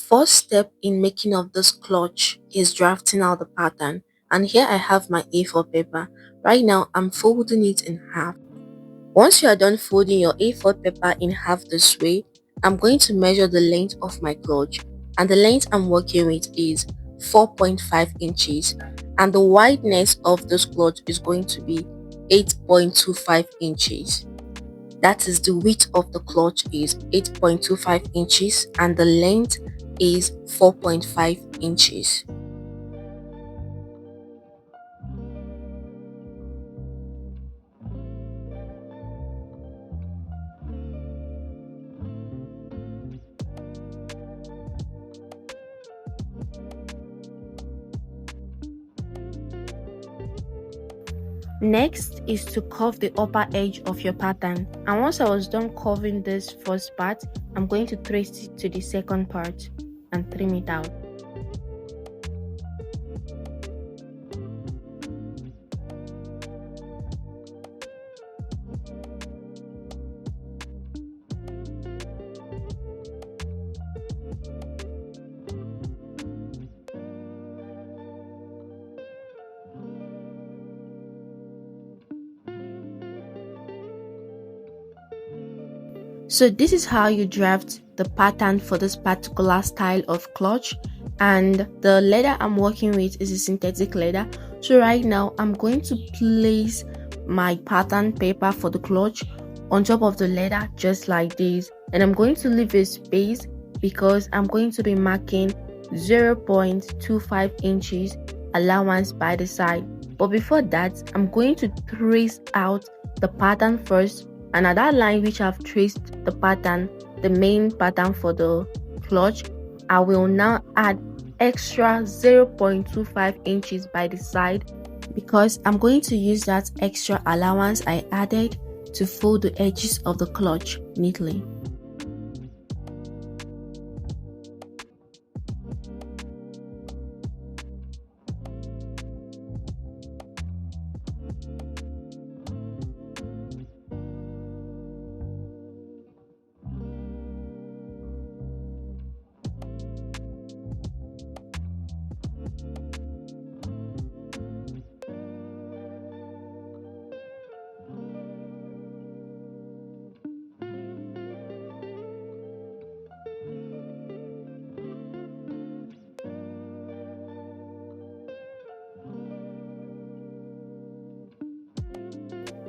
first step in making of this clutch is drafting out the pattern. And here I have my A4 paper. Right now I'm folding it in half. Once you are done folding your A4 paper in half this way, I'm going to measure the length of my clutch, and the length I'm working with is 4.5 inches, and the wideness of this clutch is going to be 8.25 inches. That is, the width of the clutch is 8.25 inches and the length is 4.5 inches. Next is to curve the upper edge of your pattern, and once I was done curving this first part, I'm going to trace it to the second part and trim it out. So this is how you draft the pattern for this particular style of clutch, and the leather I'm working with is a synthetic leather. So right now I'm going to place my pattern paper for the clutch on top of the leather just like this, and I'm going to leave a space because I'm going to be marking 0.25 inches allowance by the side. But before that, I'm going to trace out the pattern first, and at that line which I've traced the pattern, the main pattern for the clutch, I will now add extra 0.25 inches by the side because I'm going to use that extra allowance I added to fold the edges of the clutch neatly.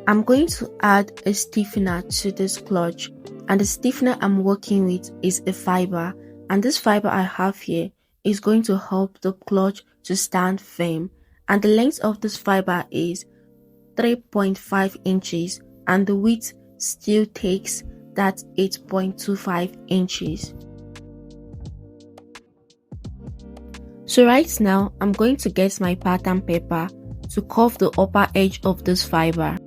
I'm going to add a stiffener to this clutch, and the stiffener I'm working with is a fiber, and this fiber I have here is going to help the clutch to stand firm, and the length of this fiber is 3.5 inches and the width still takes that 8.25 inches. So right now I'm going to get my pattern paper to curve the upper edge of this fiber.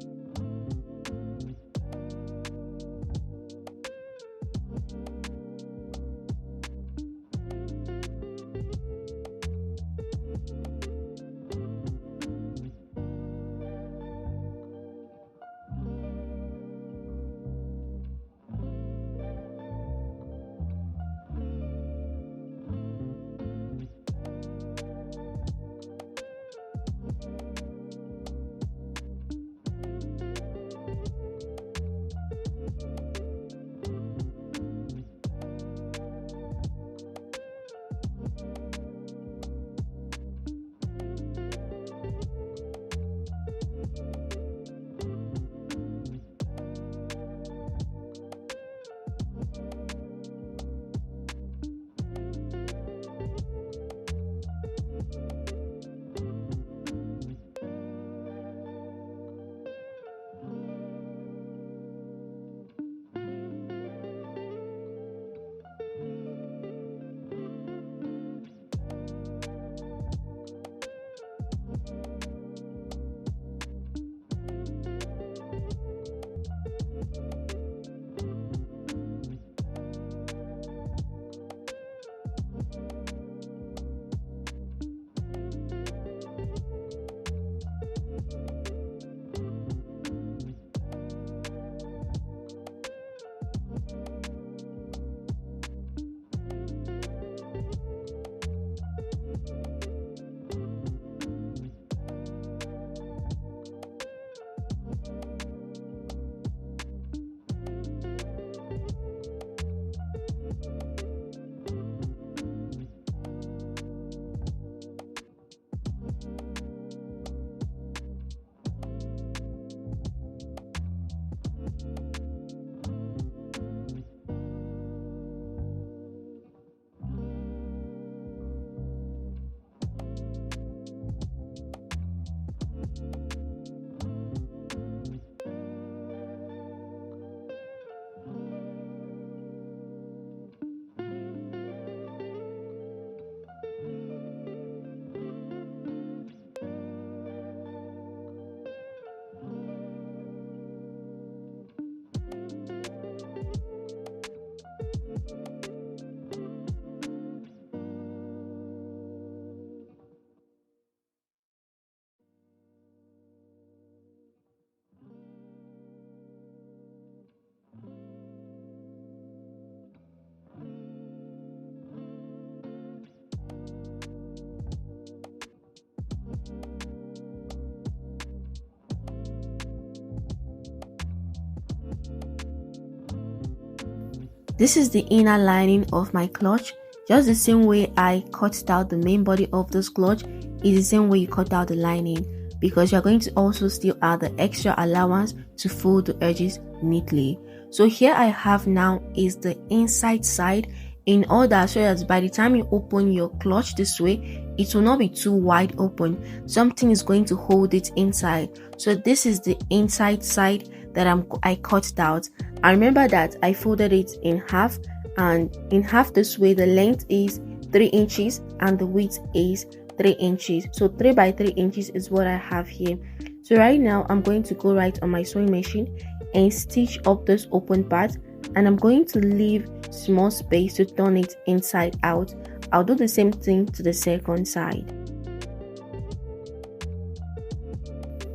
This is the inner lining of my clutch. Just the same way I cut out the main body of this clutch is the same way you cut out the lining, because you're going to also still add the extra allowance to fold the edges neatly. So here I have now is the inside side, in order so that by the time you open your clutch this way, it will not be too wide open. Something is going to hold it inside. So this is the inside side that I cut out. And remember that I folded it in half, and in half this way the length is 3 inches and the width is 3 inches. So 3 by 3 inches is what I have here. So right now I'm going to go right on my sewing machine and stitch up this open part, and I'm going to leave small space to turn it inside out. I'll do the same thing to the second side.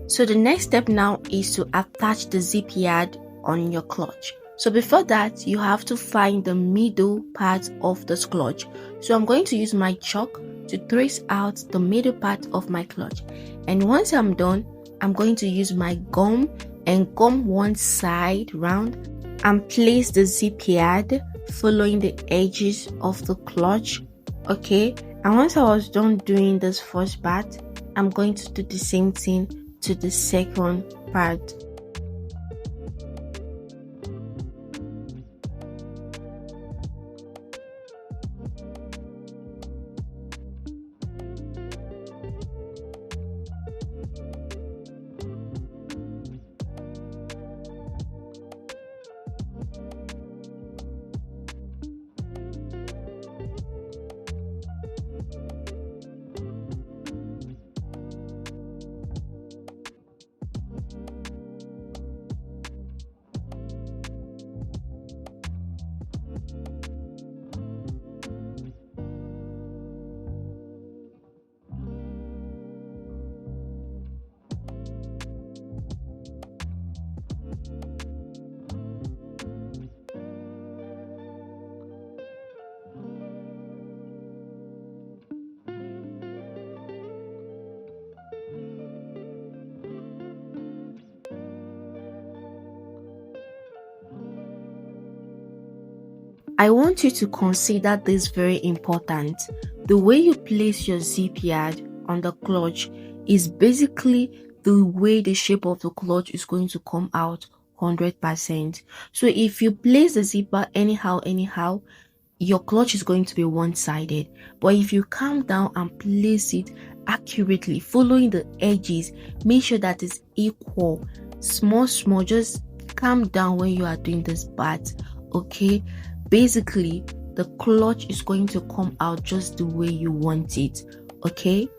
So the next step now is to attach the zip yard on your clutch. So before that, you have to find the middle part of this clutch. So I'm going to use my chalk to trace out the middle part of my clutch, and once I'm done, I'm going to use my gum and gum one side round and place the zip yard following the edges of the clutch. Okay, and once I was done doing this first part, I'm going to do the same thing to the second part. I want you to consider this very important. The way you place your zip yard on the clutch is basically the way the shape of the clutch is going to come out 100%. So if you place the zipper anyhow, your clutch is going to be one-sided. But if you calm down and place it accurately, following the edges, make sure that it's equal. Small, just calm down when you are doing this part, okay? Basically, the clutch is going to come out just the way you want it, okay?